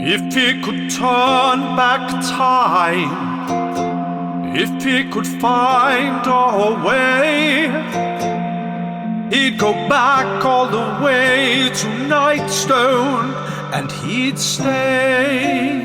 If he could turn back time, if he could find a way, he'd go back all the way to Nightstone and he'd stay.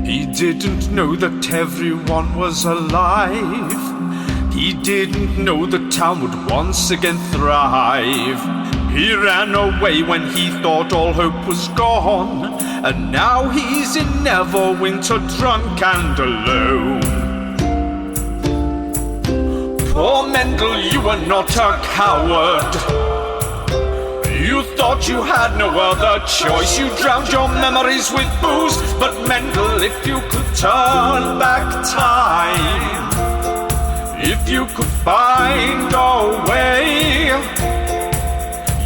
He didn't know that everyone was alive. He didn't know the town would once again thrive. He ran away when he thought all hope was gone, and now he's in Neverwinter, drunk and alone. Poor Mendel, you were not a coward. You thought you had no other choice. You drowned your memories with booze. But Mendel, if you could turn back time, if you could find a way,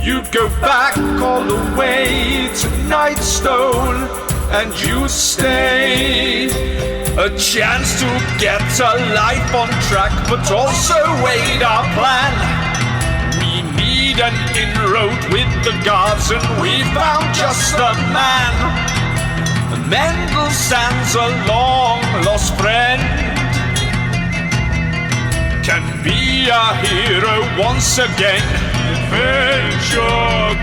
you'd go back all the way to Nightstone and you'd stay. A chance to get a life on track, but also aid our plan. We need an inroad with the gods, and we found just the man. Mendel Sand's a long-lost friend, can be a hero once again. Adventure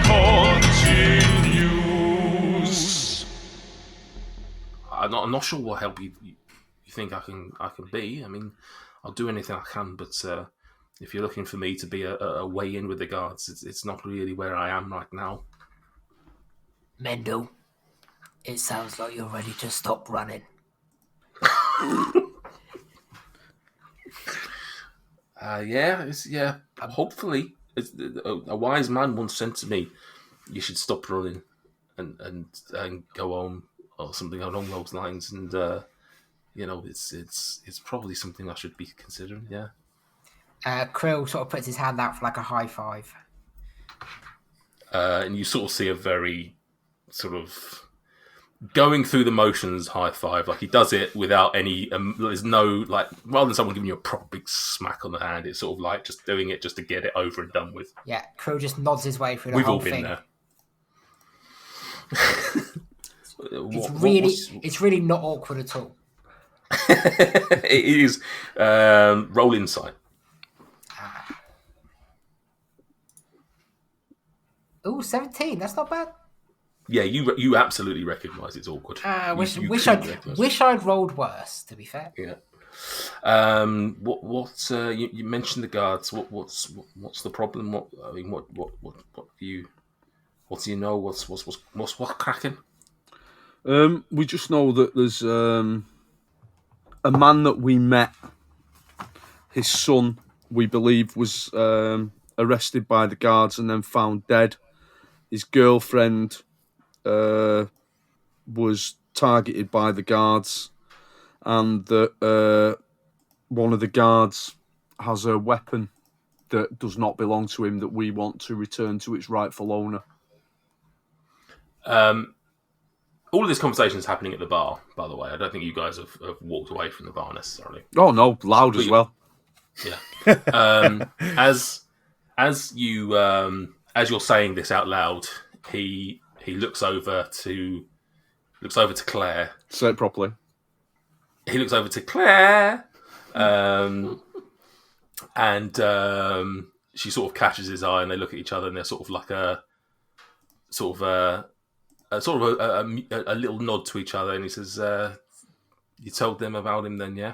continues. I'm not sure what help you think I can be. I mean, I'll do anything I can, but if you're looking for me to be a way in with the guards, it's not really where I am right now. Mendel, it sounds like you're ready to stop running. Hopefully. A wise man once said to me, you should stop running and go home, or something along those lines, and it's probably something I should be considering. Yeah. Krill sort of puts his hand out for like a high five, and you sort of see a very sort of going through the motions high five. Like, he does it without any there's no, like, rather than someone giving you a proper big smack on the hand, it's sort of like just doing it just to get it over and done with. Yeah, Krill just nods his way through the whole thing. We've all been there. It's really not awkward at all. It is. Roll insight. Oh, 17. That's not bad. Yeah, you absolutely recognise it's awkward. Wish I'd rolled worse. To be fair. Yeah. You mentioned the guards. What's the problem? What do you know? What's cracking? We just know that there's a man that we met. His son, we believe, was arrested by the guards and then found dead. His girlfriend was targeted by the guards, and that one of the guards has a weapon that does not belong to him that we want to return to its rightful owner. All of this conversation is happening at the bar, by the way. I don't think you guys have walked away from the bar necessarily. Oh no, loud as well. Yeah. As you're saying this out loud, he looks over to Claire. Say it properly. He looks over to Claire, and she sort of catches his eye, and they look at each other, and they're sort of like a little nod to each other, and he says, "You told them about him, then, yeah?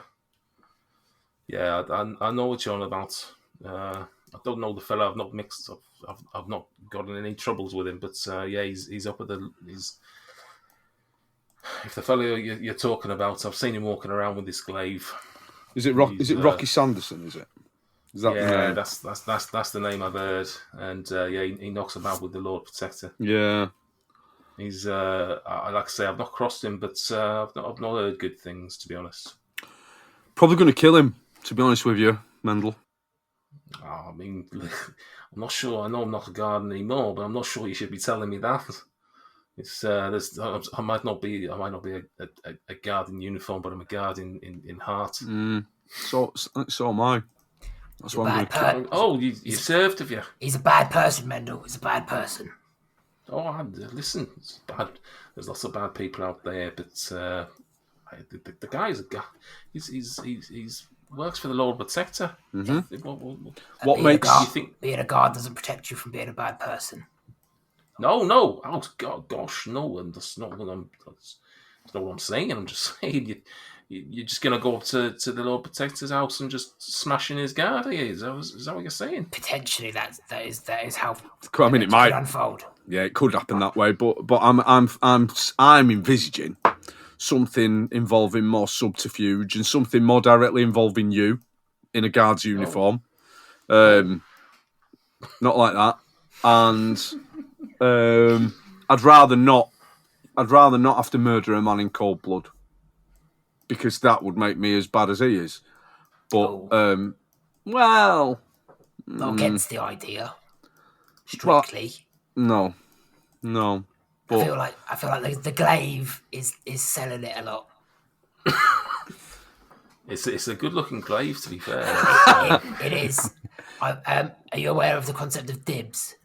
Yeah, I know what you're on about. I don't know the fella. I've not mixed. I've not gotten in any troubles with him, but he's up at the. If the fella you're talking about, I've seen him walking around with this glaive. Is it Rocky Sanderson? Is it? Is that the name? That's the name I've heard, and he knocks about with the Lord Protector. Yeah. He's like I say, I've not crossed him, but I've not heard good things, to be honest. Probably going to kill him, to be honest with you, Mendel. I mean, I'm not sure. I know I'm not a guard anymore, but I'm not sure you should be telling me that. It's I might not be a guard in uniform, but I'm a guard in heart. So am I. That's what I'm going to. Oh, you served, have you? He's a bad person, Mendel. He's a bad person. Listen, it's bad. There's lots of bad people out there, but the guy's a guy. He's works for the Lord Protector. Mm-hmm. What being makes a guard, you think? Being a guard doesn't protect you from being a bad person. No. Oh gosh, no. And that's not what I'm saying. I'm just saying you're just gonna go up to the Lord Protector's house and just smash in his guard. Is that what you're saying? Potentially, that is how. I mean, it might unfold. Yeah, it could happen that way, but I'm envisaging something involving more subterfuge and something more directly involving you in a guard's uniform. Not like that. And I'd rather not have to murder a man in cold blood, because that would make me as bad as he is. But well, not against the idea. Strictly. No. But I feel like the glaive is selling it a lot. It's a good looking glaive, to be fair. It is. Are you aware of the concept of dibs?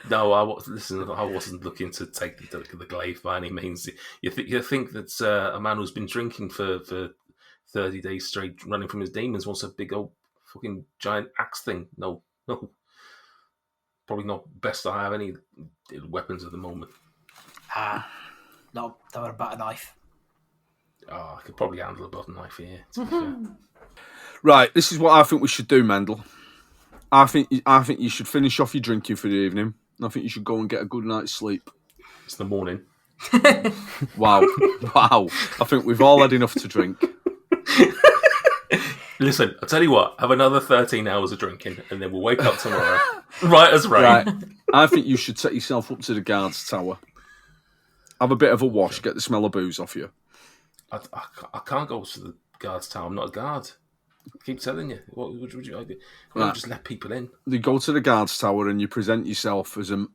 No, I wasn't looking to take the glaive by any means. You think that a man who's been drinking for 30 days straight, running from his demons, wants a big old fucking giant axe thing? No. Probably not best I have any weapons at the moment. Not a butter knife. Oh, I could probably handle a butter knife here, to be fair. Right, this is what I think we should do, Mendel. I think you should finish off your drinking for the evening. I think you should go and get a good night's sleep. It's the morning. Wow. I think we've all had enough to drink. Listen, I'll tell you what, have another 13 hours of drinking and then we'll wake up tomorrow. Right as rain. Right. I think you should take yourself up to the guard's tower. Have a bit of a wash, get the smell of booze off you. I can't go to the guard's tower. I'm not a guard. I keep telling you. What would you do? Right. Just let people in. You go to the guard's tower and you present yourself as a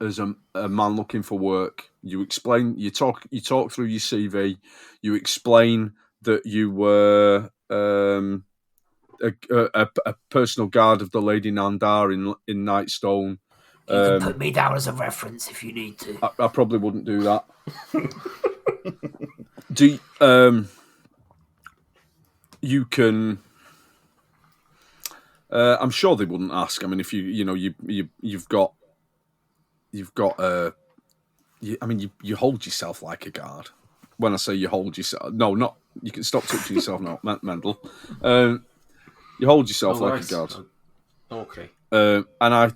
man looking for work. You explain, you talk through your CV. You explain that you were a personal guard of the Lady Nandar in Nightstone. You can put me down as a reference if you need to. I probably wouldn't do that. You can. I'm sure they wouldn't ask. I mean, if you've got. You hold yourself like a guard. When I say you hold yourself, no, not you can stop touching yourself now, Mendel. You hold yourself like a guard. Okay. And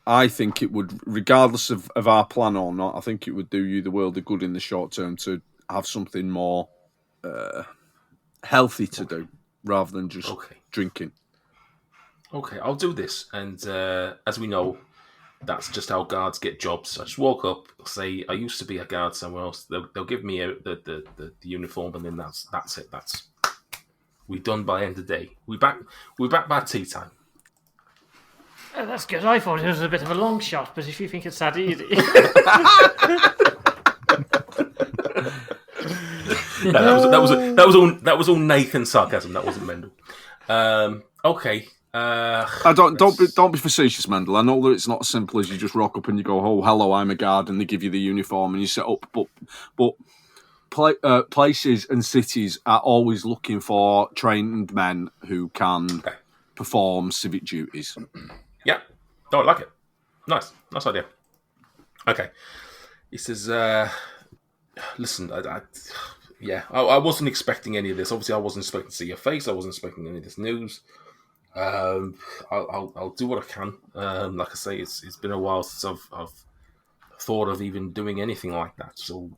I think it would, regardless of our plan or not, I think it would do you the world of good in the short term to have something more healthy to do rather than just drinking. Okay, I'll do this. And as we know, that's just how guards get jobs. I just walk up, say, I used to be a guard somewhere else. They'll give me the uniform, and then that's it. We're done by the end of the day. We're back by tea time. Oh, that's good. I thought it was a bit of a long shot, but if you think it's that easy. No, that was all Nathan sarcasm. That wasn't Mendel. Okay. Don't be facetious, Mendel. I know that it's not as simple as you just rock up and you go, "Oh, hello, I'm a guard," and they give you the uniform and you set up. But places and cities are always looking for trained men who can perform civic duties. Yeah. Oh, I like it. Nice idea. Okay. He says, listen, I wasn't expecting any of this. Obviously, I wasn't expecting to see your face. I wasn't expecting any of this news. I'll do what I can. Like I say, it's been a while since I've thought of even doing anything like that. So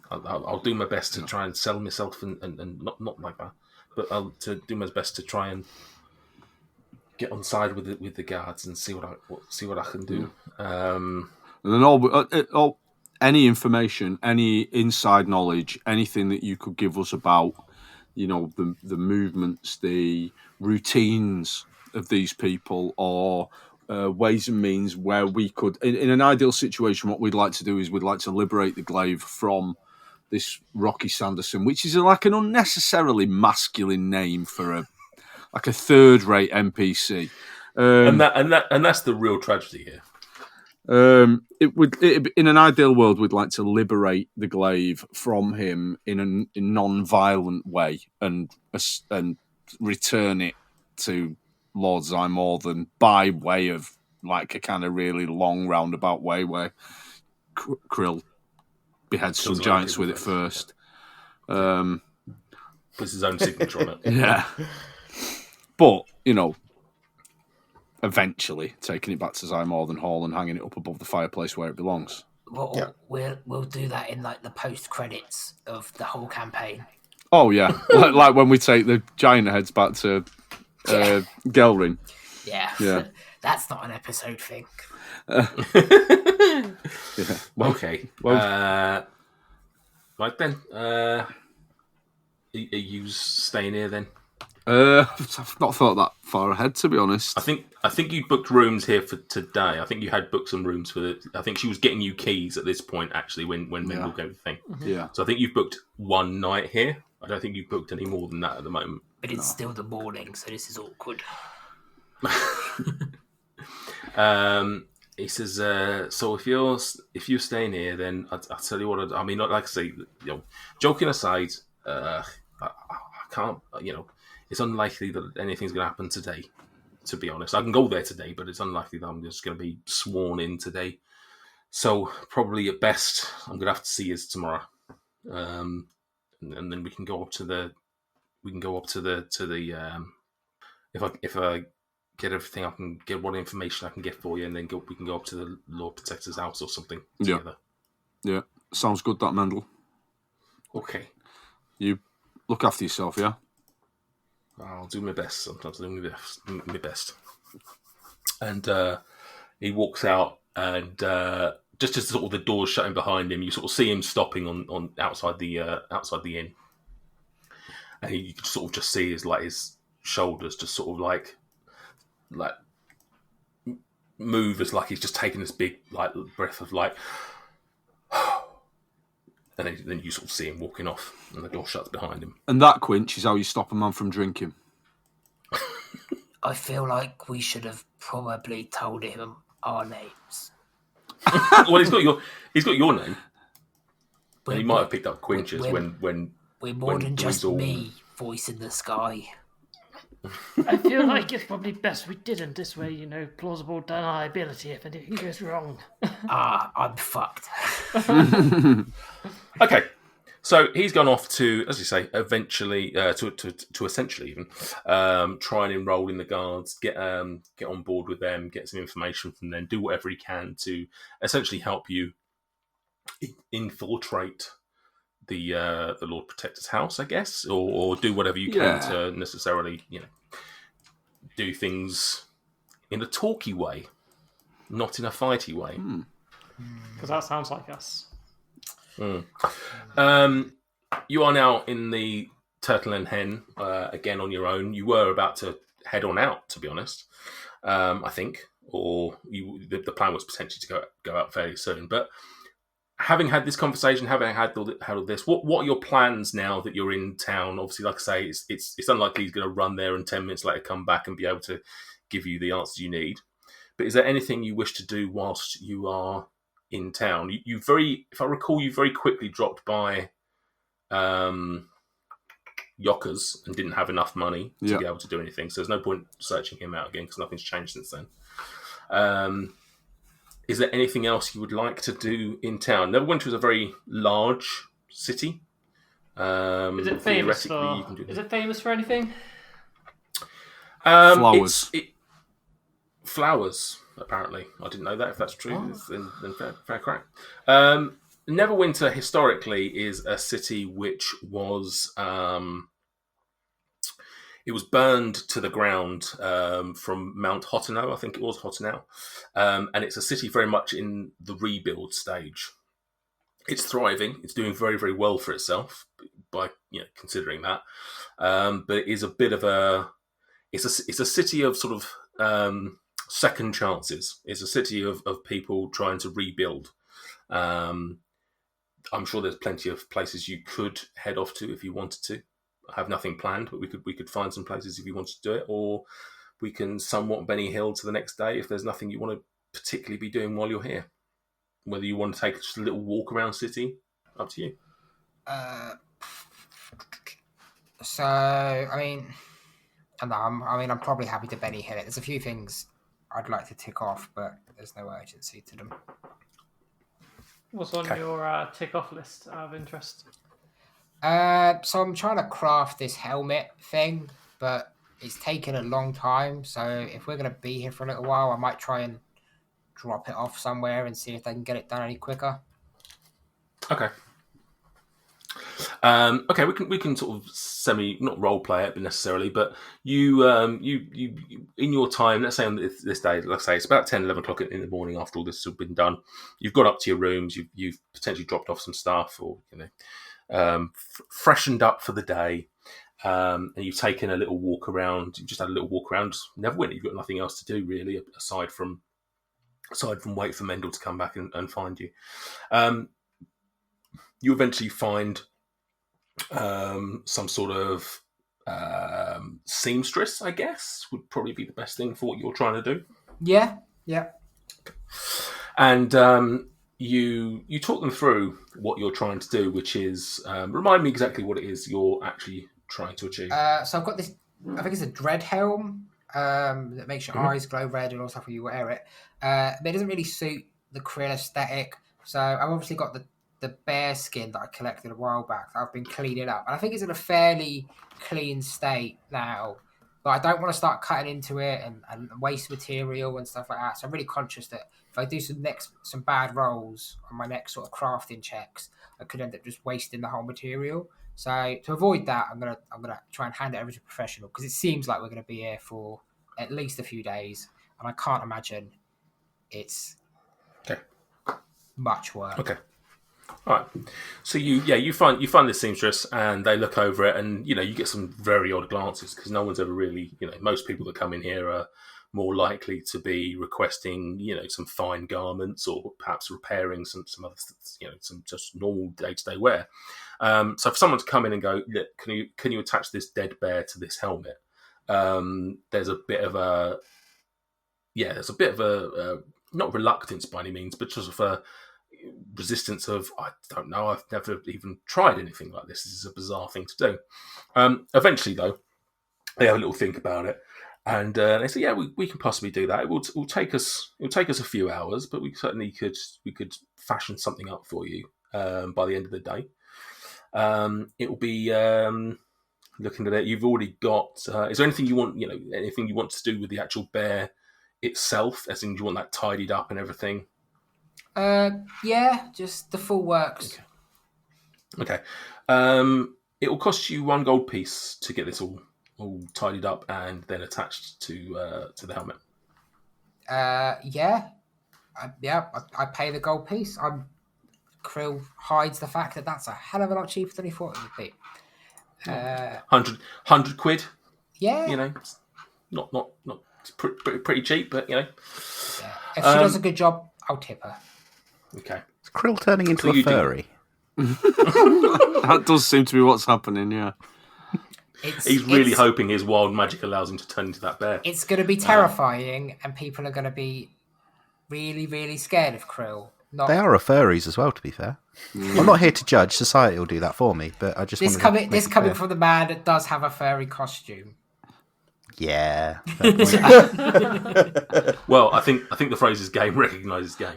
I'll do my best to try and sell myself and not like that, but I'll to do my best to try and get on side with the guards and see what I can do. And then all any information, any inside knowledge, anything that you could give us about, the movements, the routines of these people, or ways and means where we could, in an ideal situation, what we'd like to do is we'd like to liberate the glaive from this Rocky Sanderson, which is like an unnecessarily masculine name for a third-rate NPC. And that's the real tragedy here. In an ideal world, we'd like to liberate the glaive from him in a non-violent way and return it to Lord Zymorthan by way of like a kind of really long roundabout way where Krill beheads some giants with it first. Puts his own signature on it. Yeah. But, eventually taking it back to Zymorthan Hall and hanging it up above the fireplace where it belongs. We'll do that in like the post credits of the whole campaign. Oh yeah, like when we take the giant heads back to Gelrin. Yeah. That's not an episode thing. Yeah. Well, okay. Well, right then. Are you staying here then? I've not thought that far ahead, to be honest. I think you booked rooms here for today. I think you had booked some rooms for I think she was getting you keys at this point, actually, when Mendel gave the thing. Yeah. So I think you've booked one night here. I don't think you've booked any more than that at the moment. But it's still the morning, so this is awkward. He says, so if you're staying here, then I'll tell you what. I mean, like I say, joking aside, I can't. It's unlikely that anything's going to happen today. To be honest, I can go there today, but it's unlikely that I'm just going to be sworn in today. So probably at best, I'm going to have to see you tomorrow, and then we can go up to the. If I get everything, I can get what information I can get for you, and then we can go up to the Lord Protector's house or something together. Yeah, sounds good, that, Mendel. Okay. You look after yourself, yeah? I'll do my best. Sometimes I do my best. And he walks out, and just as sort of the door's shutting behind him, you sort of see him stopping on outside the inn, and you can sort of just see his shoulders just sort of like move as like he's just taking this big like breath of like, and then you sort of see him walking off, and the door shuts behind him. And that, Quinch, is how you stop a man from drinking. I feel like we should have probably told him our names. Well, he's got your name. And he might have picked up Quinch's when we're more than just me, voice in the sky. I feel like it's probably best we didn't. This way, plausible deniability if anything goes wrong. I'm fucked. Okay, so he's gone off to, as you say, eventually to essentially even try and enroll in the guards, get on board with them, get some information from them, do whatever he can to essentially help you infiltrate the Lord Protector's house, I guess, or do whatever you can to necessarily, do things in a talky way, not in a fighty way. Because that sounds like us. You are now in the Turtle and Hen again on your own. You were about to head on out, to be honest. I think, or the plan was potentially to go out fairly soon, but. Having had this conversation, having had all this, what are your plans now that you're in town? Obviously, like I say, it's unlikely he's going to run there and 10 minutes later come back and be able to give you the answers you need. But is there anything you wish to do whilst you are in town? If I recall, you very quickly dropped by Yockers and didn't have enough money to be able to do anything. So there's no point searching him out again because nothing's changed since then. Is there anything else you would like to do in town? Neverwinter is a very large city. Is it famous for anything? Flowers. Flowers, apparently. I didn't know that. If that's true, then fair crack. Neverwinter, historically, is a city which was... it was burned to the ground from Mount Hottenau, I think it was Hottenau. And it's a city very much in the rebuild stage. It's thriving. It's doing very, very well for itself by considering that. But it is a bit of a... It's a city of sort of second chances. It's a city of people trying to rebuild. I'm sure there's plenty of places you could head off to if you wanted to. I have nothing planned, but we could find some places if you wanted to do it, or we can somewhat Benny Hill to the next day if there's nothing you want to particularly be doing while you're here. Whether you want to take just a little walk around city, up to you. So, I mean, I'm probably happy to Benny Hill it. There's a few things I'd like to tick off, but there's no urgency to them. What's on your tick-off list out of interest? So I'm trying to craft this helmet thing, but it's taken a long time. So if we're going to be here for a little while, I might try and drop it off somewhere and see if they can get it done any quicker. Okay. Okay, we can sort of not role play it, but necessarily. But you in your time, let's say on this day, let's say it's about 10, 11 o'clock in the morning after all this has been done. You've got up to your rooms. You've potentially dropped off some stuff, or freshened up for the day, and you've taken a little walk around. You've just had a little walk around Neverwinter. You've got nothing else to do really, aside from wait for Mendel to come back and find you. You eventually find some sort of seamstress, I guess, would probably be the best thing for what you're trying to do. Yeah. And you talk them through what you're trying to do, which is remind me exactly what it is you're actually trying to achieve. So I've got this, I think it's a dread helm that makes your eyes glow red and all stuff when you wear it. But it doesn't really suit the Krill aesthetic. So I've obviously got the bear skin that I collected a while back that I've been cleaning up. And I think it's in a fairly clean state now. But I don't want to start cutting into it and waste material and stuff like that. So I'm really conscious that if I do some bad rolls on my next sort of crafting checks, I could end up just wasting the whole material. So to avoid that, I'm gonna try and hand it over to a professional, because it seems like we're gonna be here for at least a few days, and I can't imagine it's much work. Okay. All right. So you find this seamstress, and they look over it, and you get some very odd glances, because no one's ever really, most people that come in here are more likely to be requesting some fine garments, or perhaps repairing some other some just normal day-to-day wear. So for someone to come in and go, look, can you attach this dead bear to this helmet? There's a bit of a not reluctance by any means, but just of a resistance of, I don't know, I've never even tried anything like this. This is a bizarre thing to do. Eventually, though, they have a little think about it, and they say, "Yeah, we can possibly do that. It will take us a few hours, but we certainly could fashion something up for you by the end of the day. It will be looking at it. You've already got. Is there anything you want? Anything you want to do with the actual bear itself? As in, do you want that tidied up and everything? Yeah, just the full works. Okay. It will cost you 1 gold piece to get this all tidied up and then attached to the helmet. I pay the gold piece. Krill hides the fact that that's a hell of a lot cheaper than he thought it would be. 100 quid. Yeah. Not it's pretty cheap, but Yeah. If she does a good job, I'll tip her. Okay. Is Krill turning into a furry? That does seem to be what's happening, yeah. He's really hoping his wild magic allows him to turn into that bear. It's going to be terrifying, and people are going to be really, really scared of Krill. They are furries as well, to be fair. I'm not here to judge. Society will do that for me, but I just this coming from the man that does have a furry costume. Yeah. Well, I think the phrase is game recognises game.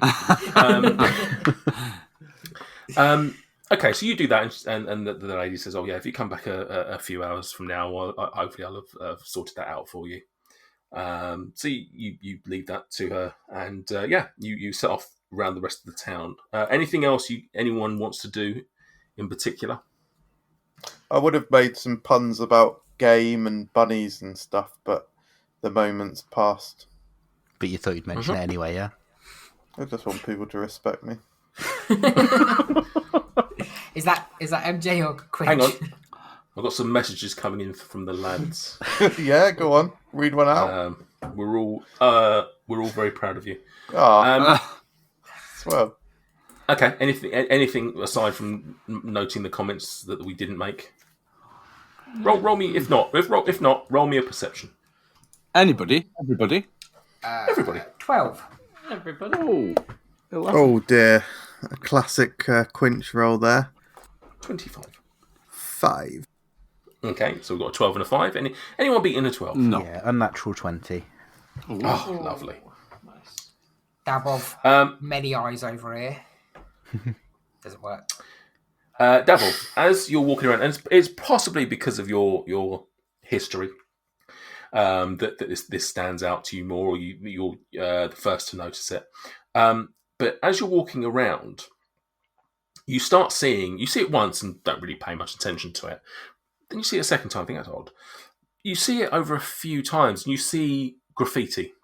Okay, so you do that, and the lady says, "Oh yeah, if you come back a few hours from now, hopefully I'll have sorted that out for you." So you leave that to her, and you set off around the rest of the town. Anything else anyone wants to do in particular? I would have made some puns about game and bunnies and stuff, but the moment's passed. But you thought you'd mention it anyway, yeah? I just want people to respect me. Is that MJ or Quinch? Hang on, I've got some messages coming in from the lads. Yeah, go on, read one out. We're all very proud of you. Swell. Okay, anything aside from noting the comments that we didn't make? Roll me, if not, roll me a perception. Anybody? Everybody? Everybody. 12. Everybody. Oh, 11. Oh dear. A classic Quinch roll there. 25. 5. Okay, so we've got a 12 and a 5. Anyone beating a 12? No. Yeah, unnatural 20. Oh, lovely. Nice. Dab of many eyes over here. Doesn't work. Devil, as you're walking around, and it's possibly because of your history that this stands out to you more, or you're the first to notice it. But as you're walking around, you see it once and don't really pay much attention to it. Then you see it a second time, think that's odd. You see it over a few times, and you see graffiti.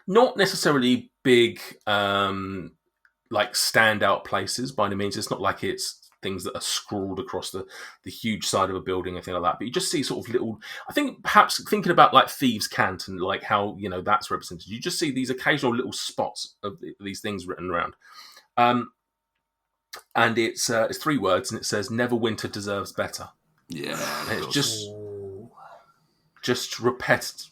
Not necessarily big, like standout places by any means. It's not like it's things that are scrawled across the huge side of a building or anything like that. But you just see sort of little, I think perhaps thinking about like Thieves' Cant and like how, that's represented. You just see these occasional little spots of these things written around. And it's 3 words, and it says, "Never winter deserves better." Yeah. And it's just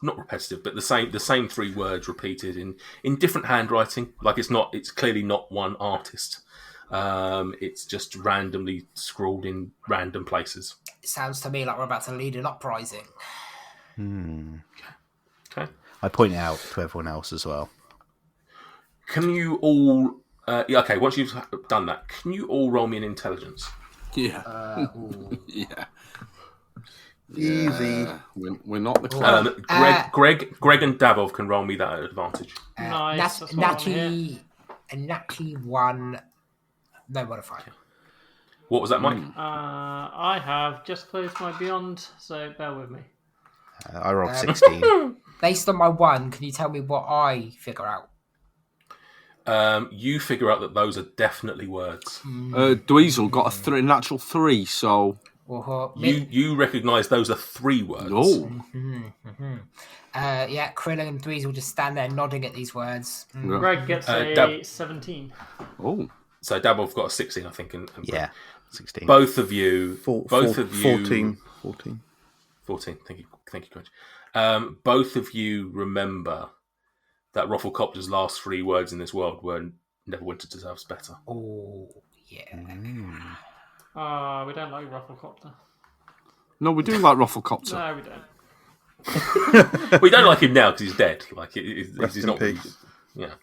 not repetitive, but the same 3 words repeated in different handwriting. Like it's clearly not one artist. It's just randomly scrawled in random places. It sounds to me like we're about to lead an uprising. Okay. I point it out to everyone else as well. Can you all? Okay. Once you've done that, can you all roll me an intelligence? Yeah. Yeah. Easy. We're not the clown. Greg and Davov can roll me that at advantage. Nice. That's what I want to hear. A natty 1, no modifier. What was that, Mike? I have just closed my beyond, so bear with me. I rolled 16. Based on my 1, can you tell me what I figure out? You figure out that those are definitely words. Dweezil got a natural 3, so... You recognise those are 3 words. Oh. Yeah, Krill and Dweezil just stand there nodding at these words. Greg gets a 17. Oh. So Dabov got a 16, I think. And Yeah, 16. Both of you... 14. 14. Thank you, Greg. Both of you remember that Rufflecopter's last 3 words in this world were "Never winter deserves better." Oh, yeah. We don't like Rufflecopter. No, we do like Rufflecopter. No, we don't. We don't like him now because he's dead. Like Rest he's in not. peace. Yeah.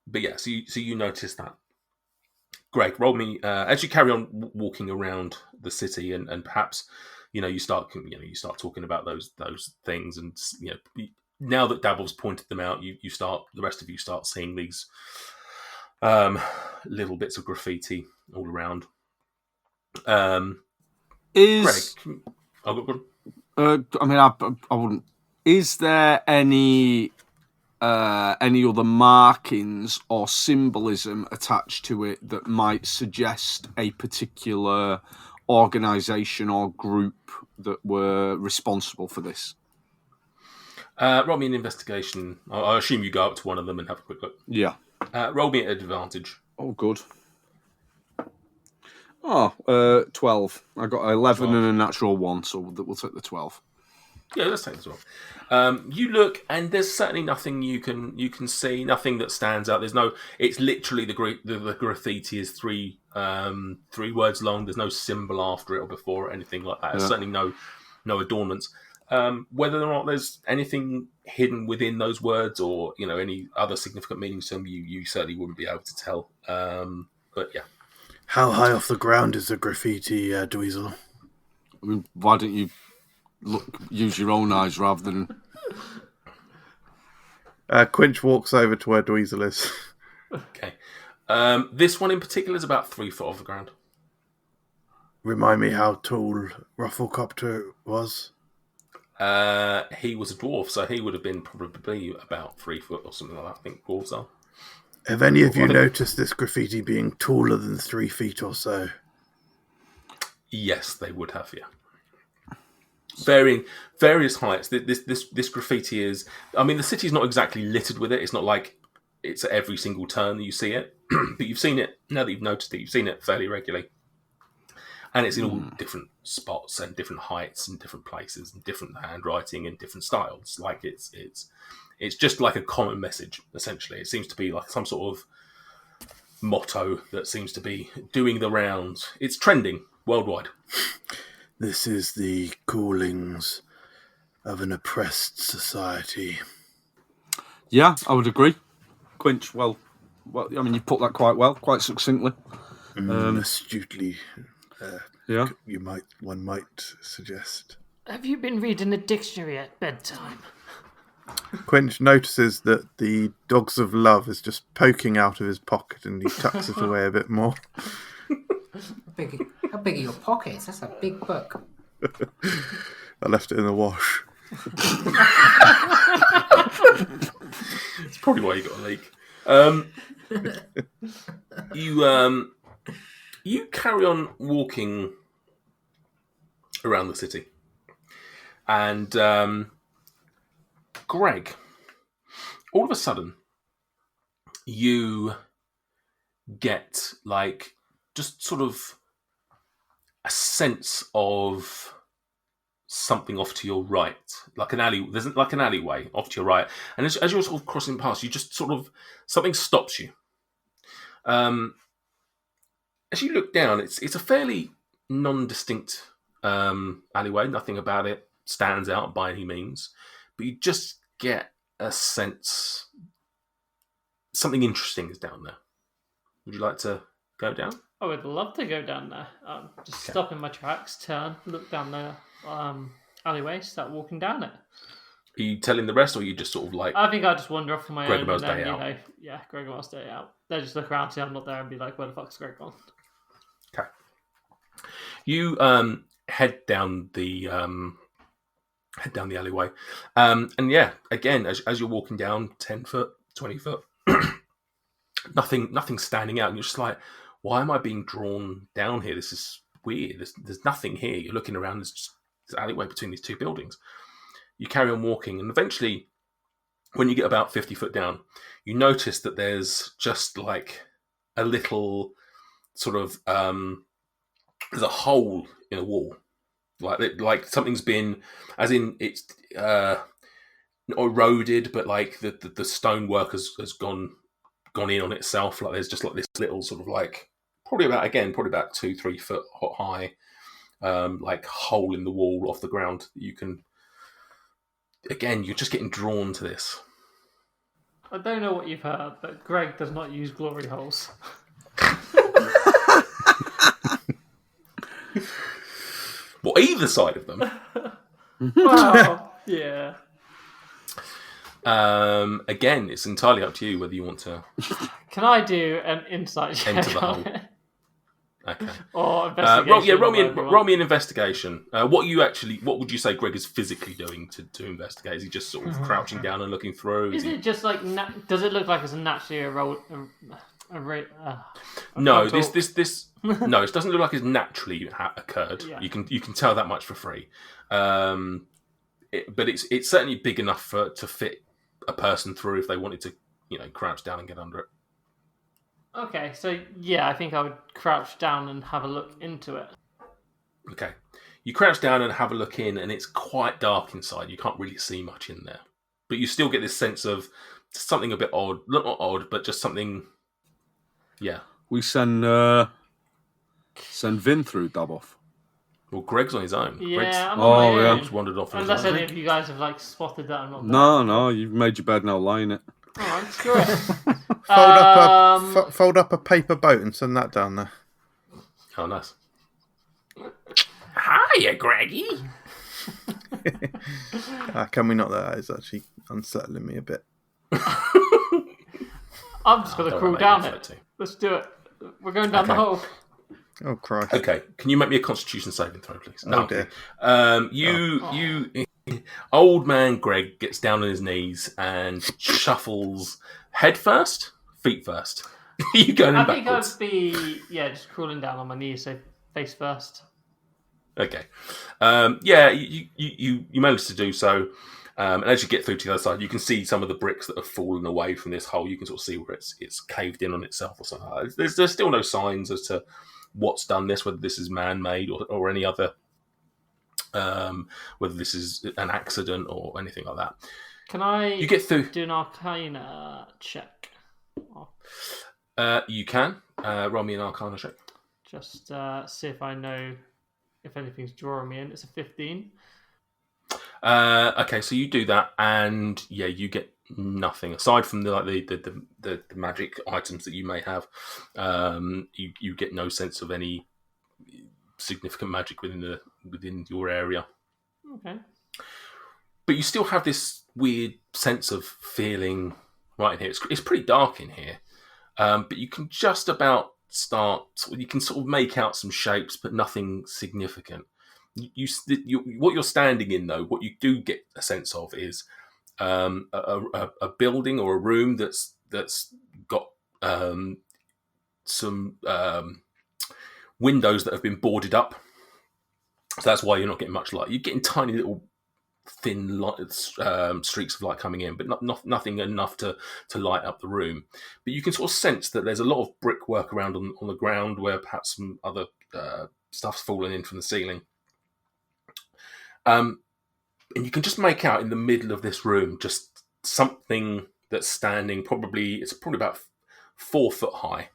But yeah, so you notice that. Greg, roll me as you carry on walking around the city, and perhaps you start talking about those things, and now that Dabble's pointed them out, the rest of you start seeing these little bits of graffiti all around. Greg, I wouldn't. Is there any other markings or symbolism attached to it that might suggest a particular organisation or group that were responsible for this? Roll me an investigation. I assume you go up to one of them and have a quick look. Yeah. Roll me at advantage. Oh, good. 12. I got 11 12. and a natural 1, so we'll take the 12. Yeah, let's take this one. You look, and there's certainly nothing you can see, nothing that stands out. There's no. It's literally the graffiti is 3 words long. There's no symbol after it or before it, anything like that. There's certainly no adornments. Whether or not there's anything hidden within those words, or any other significant meanings to them, you certainly wouldn't be able to tell. But yeah. How high off the ground is the graffiti, Dweezil? I mean, why don't you use your own eyes rather than... Quinch walks over to where Dweezil is. Okay. This one in particular is about 3 foot off the ground. Remind me how tall Rufflecopter was? He was a dwarf, so he would have been probably about 3 foot or something like that. I think dwarves are. Have any of you noticed this graffiti being taller than 3 feet or so? Yes, they would have, yeah. Varying various heights. This graffiti is... I mean, the city's not exactly littered with it. It's not like it's at every single turn that you see it. But you've seen it, now that you've noticed it, you've seen it fairly regularly. and it's in all different spots and different heights and different places and different handwriting and different styles. Like it's just like a common message. Essentially, it seems to be like some sort of motto that seems to be doing the rounds. It's trending worldwide. This is the callings of an oppressed society. Yeah, I would agree. Quinch, well, I mean, you put that quite well, quite succinctly. Astutely, Yeah. One might suggest. Have you been reading the dictionary at bedtime? Quinch notices that the Dogs of Love is just poking out of his pocket, and he tucks it away a bit more. How big are your pockets? That's a big book. I left it in the wash. It's probably why you got a leak. You carry on walking around the city, and Greg, all of a sudden, you get like just sort of a sense of something off to your right, like an alley. There's like an alleyway off to your right, and as you're sort of crossing past, you just sort of something stops you. As you look down, it's a fairly non-distinct alleyway. Nothing about it stands out by any means, but you just get a sense something interesting is down there. Would you like to go down? I would love to go down there. Just stop in my tracks, turn, look down the alleyway, start walking down it. Are you telling the rest, or are you just sort of like... I think I'll just wander off on my Greg own. Mill's And then, day out. Greg Mill's day out. They'll just look around, see I'm not there, and be like, where the fuck's Greg gone? Okay. You head down the alleyway, and yeah, again, as you're walking down 10 foot, 20 foot, nothing standing out, and you're just like, why am I being drawn down here? This is weird. There's nothing here. You're looking around. There's just this alleyway between these two buildings. You carry on walking, and eventually, when you get about 50 foot down, you notice that there's just like a little sort of there's a hole in a wall, like something's been, as in it's not eroded, but like the stonework has gone in on itself. Like there's just like this little sort of like probably about 2-3 foot high like hole in the wall off the ground. You can, again, you're just getting drawn to this. I don't know what you've heard, but Greg does not use glory holes. Well, either side of them. Well, yeah. Again, it's entirely up to you whether you want to Can I do an insight check enter the on hole. it? Okay. Or investigation? Roll me an investigation. What would you say Greg is physically doing to investigate? Is he just sort of crouching down and looking through? Is it just like? Does it look like it's naturally No, this no, it doesn't look like it's naturally occurred. Yeah. You can tell that much for free. But it's certainly big enough to fit a person through if they wanted to, crouch down and get under it. Okay, so yeah, I think I would crouch down and have a look into it. Okay, you crouch down and have a look in, and it's quite dark inside. You can't really see much in there, but you still get this sense of something a bit odd. Not odd, but just something. Yeah. We send Vin through Daboff. Well, Greg's on his own. Yeah, I'm Oh, on my yeah. own. Greg's wandered off on his Unless own. any of you guys have spotted that I'm not there. No, you've made your bed, now lie in it. Alright, screw it. Fold up a paper boat and send that down there. Oh, nice. Hiya, Greggy. Can we not? That is actually unsettling me a bit. I'm just going to Don't crawl make down me it. upset Let's do it. We're going down the Okay. hole. Oh Christ! Okay, can you make me a Constitution saving throw, please? Oh, dear. You, old man Greg gets down on his knees and shuffles head first, feet first. You going I in think backwards? I'd be, just crawling down on my knees, so face first. Okay. You managed to do so. And as you get through to the other side, you can see some of the bricks that have fallen away from this hole. You can sort of see where it's caved in on itself or something like that. There's still no signs as to what's done this, whether this is man-made or any other, whether this is an accident or anything like that. Can I You get through. do an Arcana check? You can. Roll me an Arcana check. Just see if I know if anything's drawing me in. It's a 15. Okay, so you do that, and yeah, you get nothing aside from the magic items that you may have. You get no sense of any significant magic within your area. Okay. But you still have this weird sense of feeling right in here. It's pretty dark in here, but you can just about you can sort of make out some shapes, but nothing significant. What you're standing in, though, what you do get a sense of is a building or a room that's got some windows that have been boarded up. So that's why you're not getting much light. You're getting tiny little thin light, streaks of light coming in, but nothing enough to light up the room. But you can sort of sense that there's a lot of brickwork around on the ground where perhaps some other stuff's fallen in from the ceiling. And you can just make out in the middle of this room just something that's standing. It's probably about 4 foot high,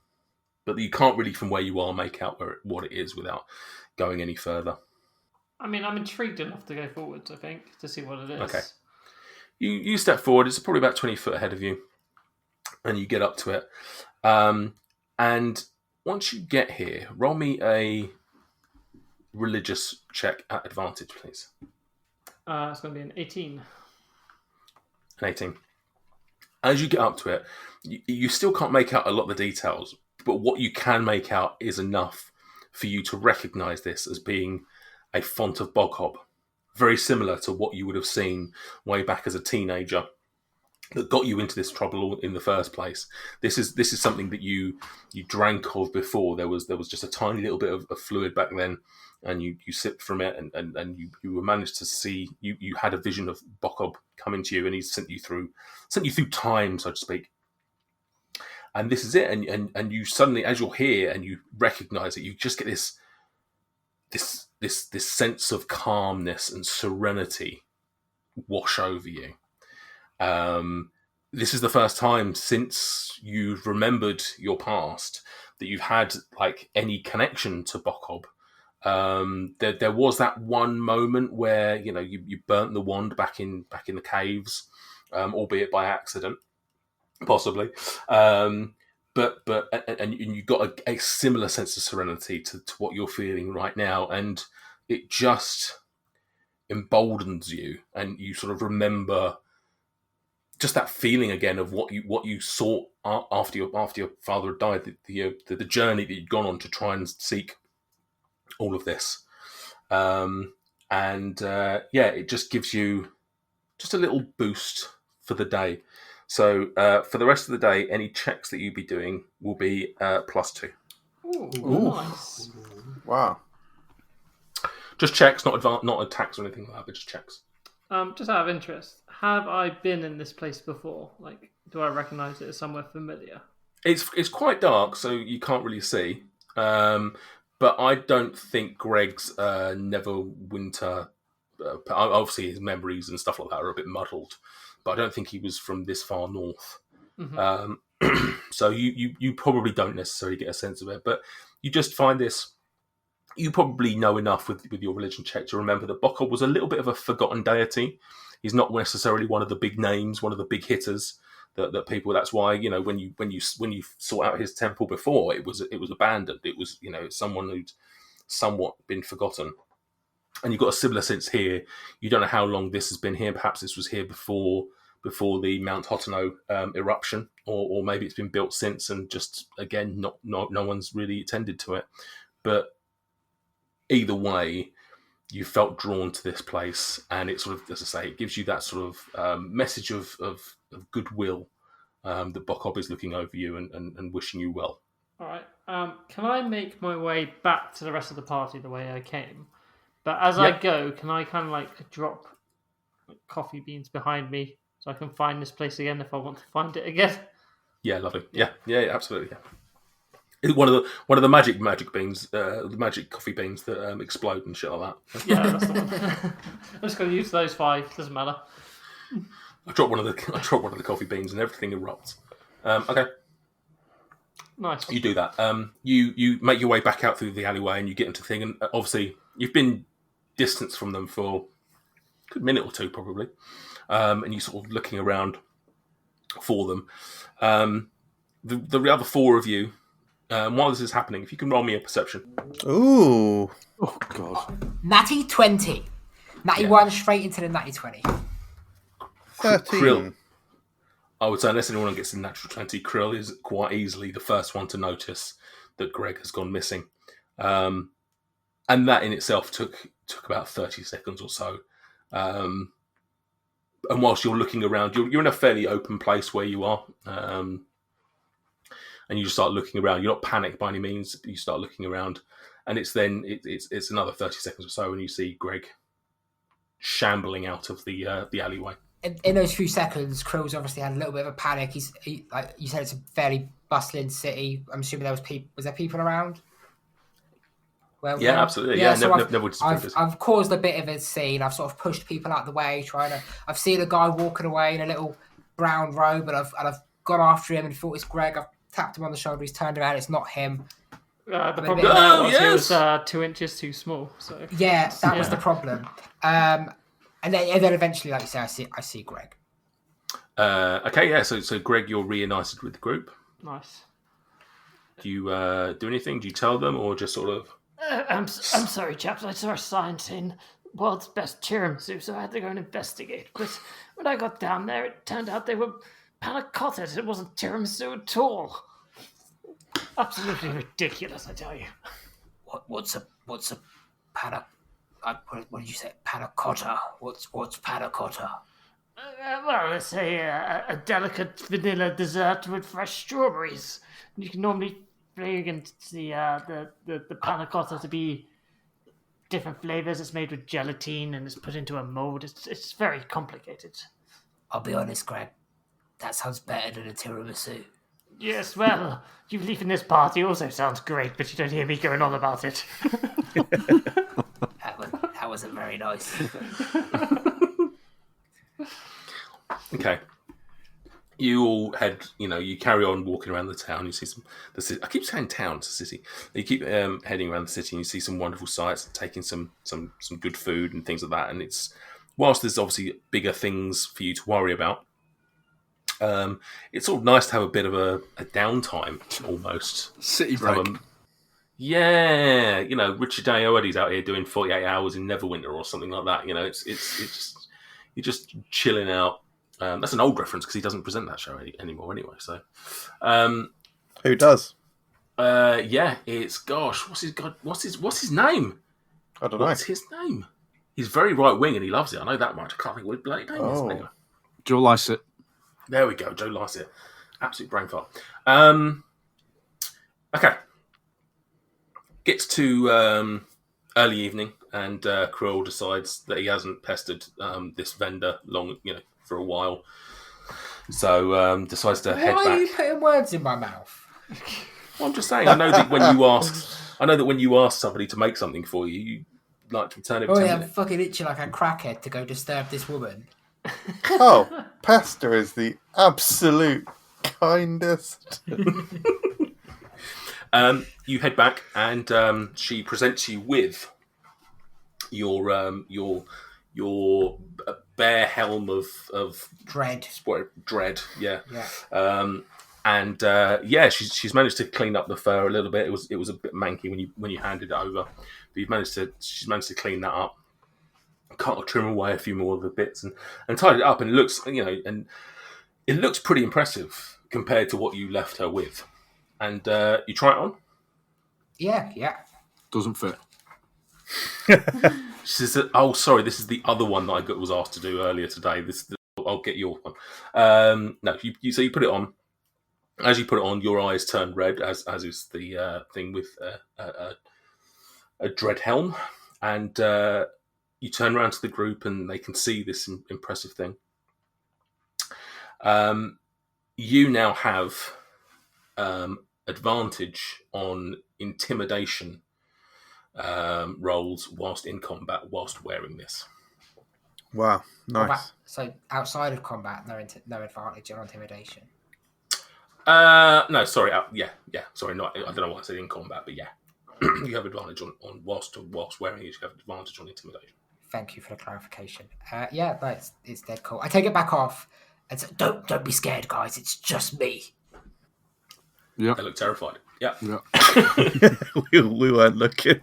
but you can't really, from where you are, make out what it is without going any further. I mean, I'm intrigued enough to go forwards, I think, to see what it is. Okay. You step forward. It's probably about 20 foot ahead of you, and you get up to it. And once you get here, roll me a religious check at advantage, please. It's going to be an 18. An 18. As you get up to it, you still can't make out a lot of the details, but what you can make out is enough for you to recognise this as being a font of Boghob, very similar to what you would have seen way back as a teenager that got you into this trouble in the first place. This is something that you drank of before. There was just a tiny little bit of fluid back then, and you sipped from it, and you were managed to see, you had a vision of Boghob coming to you, and he sent you through time, so to speak. And this is it, and you suddenly, as you're here and you recognise it, you just get this sense of calmness and serenity wash over you. This is the first time since you've remembered your past that you've had like any connection to Boghob. There was that one moment where you burnt the wand back in the caves, albeit by accident, possibly. But you got a similar sense of serenity to what you're feeling right now, and it just emboldens you, and you sort of remember just that feeling again of what you saw after your father had died, the journey that you'd gone on to try and seek all of this, it just gives you just a little boost for the day. So for the rest of the day, any checks that you'd be doing will be +2. Ooh, nice. Wow. Just checks, not attacks or anything like that, but just checks. Just out of interest, have I been in this place before? Like, do I recognise it as somewhere familiar? It's quite dark, so you can't really see. But I don't think Greg's Neverwinter. Obviously, his memories and stuff like that are a bit muddled. But I don't think he was from this far north. Mm-hmm. So you probably don't necessarily get a sense of it. But you just find this. You probably know enough with your religion check to remember that Boghob was a little bit of a forgotten deity. He's not necessarily one of the big names, one of the big hitters that people. That's why when you sought out his temple before, it was abandoned. It was someone who'd somewhat been forgotten. And you've got a similar sense here. You don't know how long this has been here. Perhaps this was here before the Mount Hoteno eruption, or maybe it's been built since, and just again, no one's really attended to it. But either way, you felt drawn to this place, and it sort of, as I say, it gives you that sort of message of goodwill that Boghob is looking over you and wishing you well. All right. Can I make my way back to the rest of the party the way I came? But as I go, can I kind of like drop coffee beans behind me so I can find this place again if I want to find it again? Yeah, lovely. Yeah, absolutely. Yeah. One of the magic beans, the magic coffee beans that explode and shit like that. Yeah, that's the one. I'm just going to use those 5. Doesn't matter. I dropped one of the coffee beans and everything erupts. Okay, Nice. you do that. You make your way back out through the alleyway and you get into the thing. And obviously, you've been distanced from them for a good minute or two, probably. And you're sort of looking around for them. The other 4 of you, while this is happening, if you can roll me a perception. Ooh. Oh God. Natty 20. Natty 1 straight into the natty 20. 13. Krill. I would say, unless anyone gets a natural 20, Krill is quite easily the first one to notice that Greg has gone missing. And that in itself took about 30 seconds or so. And whilst you're looking around, you're in a fairly open place where you are. And you just start looking around. You're not panicked by any means. You start looking around. And it's another 30 seconds or so, and you see Greg shambling out of the alleyway. In those few seconds, Krill's obviously had a little bit of a panic. He like you said, it's a fairly bustling city. I'm assuming there was people. Was there people around? Absolutely. So never I've caused a bit of a scene. I've sort of pushed people out the way, I've seen a guy walking away in a little brown robe, and I've gone after him and thought it's Greg. I've tapped him on the shoulder. He's turned around. It's not him. The problem was he was 2 inches too small. So yeah, that was the problem. And then eventually, like you say, I see Greg. Okay, yeah. So Greg, you're reunited with the group. Nice. Do you do anything? Do you tell them, or just sort of? I'm sorry, chaps. I saw a sign saying world's best tiramisu, so I had to go and investigate. But when I got down there, it turned out they were panna cottas. It wasn't tiramisu at all. Absolutely ridiculous, I tell you. What's a panna? What did you say? Panna cotta. What's panna cotta? Well, it's a delicate vanilla dessert with fresh strawberries. You can normally flavour the panna cotta to be different flavours. It's made with gelatine and it's put into a mould. It's very complicated. I'll be honest, Greg. That sounds better than a tiramisu. Yes, well, you leaving this party also sounds great, but you don't hear me going on about it. That wasn't very nice. Okay. You all you carry on walking around the town. You see the city. I keep saying town, it's a city. You keep heading around the city and you see some wonderful sights, taking some good food and things like that. And whilst there's obviously bigger things for you to worry about, it's sort of nice to have a bit of a downtime almost. City break. Yeah, Richard Ayoade's out here doing 48 hours in Neverwinter or something like that. It's just you're just chilling out. That's an old reference because he doesn't present that show anymore anyway. So, Who does? It's what's his name? I don't know. What's his name? He's very right wing and he loves it. I know that much. I can't think what his bloody name is. Anyway. Joe Lycett. There we go, Joe Lycett. Absolute brain fart. Okay. Gets to early evening, and Krill decides that he hasn't pestered this vendor for a while. So decides to head back. Why are you putting words in my mouth? Well, I'm just saying. I know that when you ask somebody to make something for you, you like to return it. Oh yeah, I'm fucking itching like a crackhead to go disturb this woman. Oh, Pasta is the absolute kindest. You head back, and she presents you with your bare helm of Dread. Dread, yeah. Yeah. She's managed to clean up the fur a little bit. It was a bit manky when you handed it over, but she's managed to clean that up, cut or trim away a few more of the bits, and tied it up, and it looks and it looks pretty impressive compared to what you left her with. And you try it on. Yeah. Doesn't fit. She says, "Oh, sorry, this is the other one that I was asked to do earlier today. I'll get your one." No, so you put it on. As you put it on, your eyes turn red, as is the thing with a dread helm, and you turn around to the group, and they can see this impressive thing. You now have advantage on intimidation rolls whilst in combat, whilst wearing this. Wow, What nice. about- so outside of combat, no advantage on intimidation. No, sorry. Sorry, I don't know why I said in combat, but yeah. You have advantage on whilst wearing it, you have advantage on intimidation. Thank you for the clarification. Yeah, no, it's dead cool. I take it back off. And so, don't be scared, guys. It's just me. Yeah. They look terrified. Yeah. we weren't looking.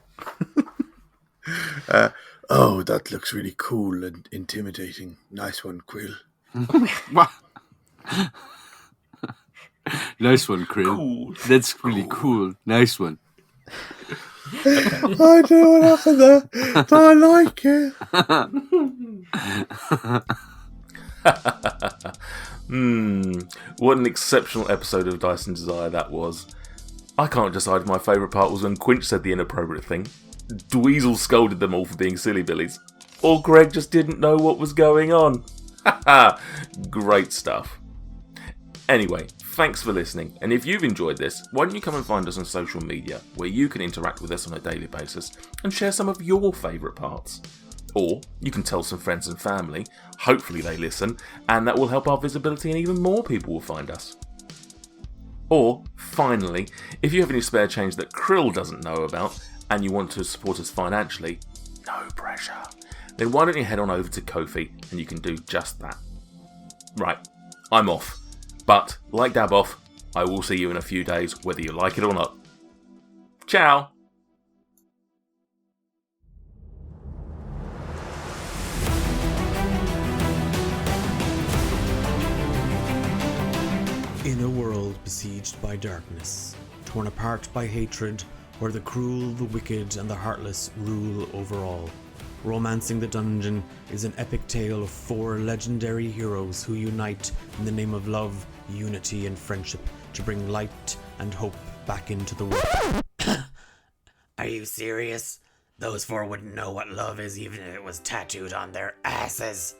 Oh, that looks really cool and intimidating. Nice one, Quill. Nice one, Krill. Cool. That's really cool. Nice one. I don't know what happened there, but I like it. What an exceptional episode of Dice and Desire that was. I can't decide if my favourite part was when Quinch said the inappropriate thing, Dweezil scolded them all for being silly billies, or Greg just didn't know what was going on. Great stuff. Anyway, thanks for listening, and if you've enjoyed this, why don't you come and find us on social media, where you can interact with us on a daily basis and share some of your favourite parts. Or you can tell some friends and family, hopefully they listen, and that will help our visibility and even more people will find us. Or, finally, if you have any spare change that Krill doesn't know about, and you want to support us financially, no pressure, then why don't you head on over to Ko-fi and you can do just that. Right, I'm off. But, like Daboff, I will see you in a few days, whether you like it or not. Ciao! In a world besieged by darkness, torn apart by hatred, where the cruel, the wicked, and the heartless rule over all, Romancing the Dungeon is an epic tale of 4 legendary heroes who unite in the name of love, unity, and friendship to bring light and hope back into the world. Are you serious? Those 4 wouldn't know what love is even if it was tattooed on their asses.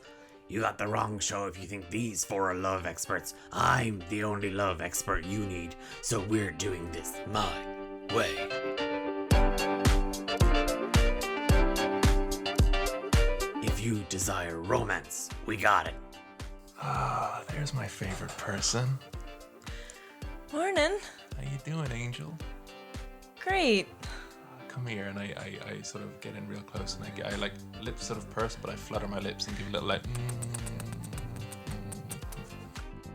You got the wrong show if you think these 4 are love experts. I'm the only love expert you need, so we're doing this my way. If you desire romance, we got it. Ah, there's my favorite person. Morning. How you doing, Angel? Great. Come here, and I sort of get in real close, and I like lips sort of purse, but I flutter my lips and give a little like.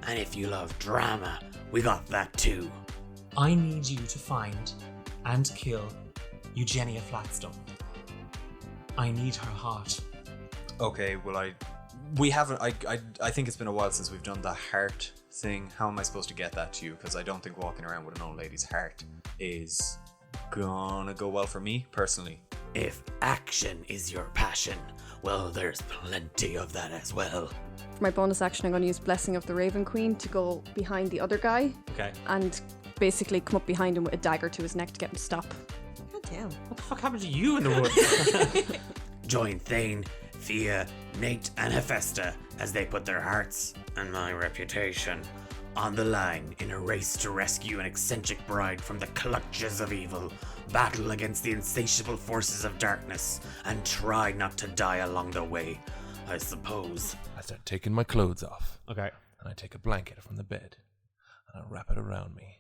And if you love drama, we got that too. I need you to find and kill Eugenia Flatstone. I need her heart. Okay, well we haven't, I think it's been a while since we've done the heart thing. How am I supposed to get that to you? Because I don't think walking around with an old lady's heart is gonna go well for me, personally. If action is your passion, well, there's plenty of that as well. For my bonus action, I'm going to use Blessing of the Raven Queen to go behind the other guy. Okay. And basically come up behind him with a dagger to his neck to get him to stop. God damn. What the fuck happened to you in the woods? Join Thane, Thea, Nate, and Hephaestus as they put their hearts and my reputation on the line in a race to rescue an eccentric bride from the clutches of evil, battle against the insatiable forces of darkness, and try not to die along the way, I suppose. I start taking my clothes off. Okay. And I take a blanket from the bed, and I wrap it around me,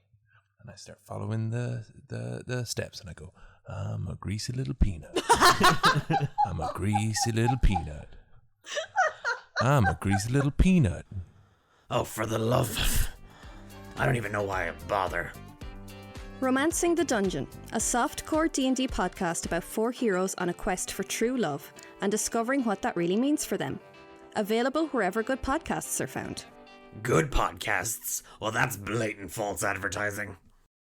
and I start following the steps, and I go, I'm a greasy little peanut. I'm a greasy little peanut. I'm a greasy little peanut. Oh, for the love of... I don't even know why I bother. Romancing the Dungeon, a softcore D&D podcast about 4 heroes on a quest for true love and discovering what that really means for them. Available wherever good podcasts are found. Good podcasts? Well, that's blatant false advertising.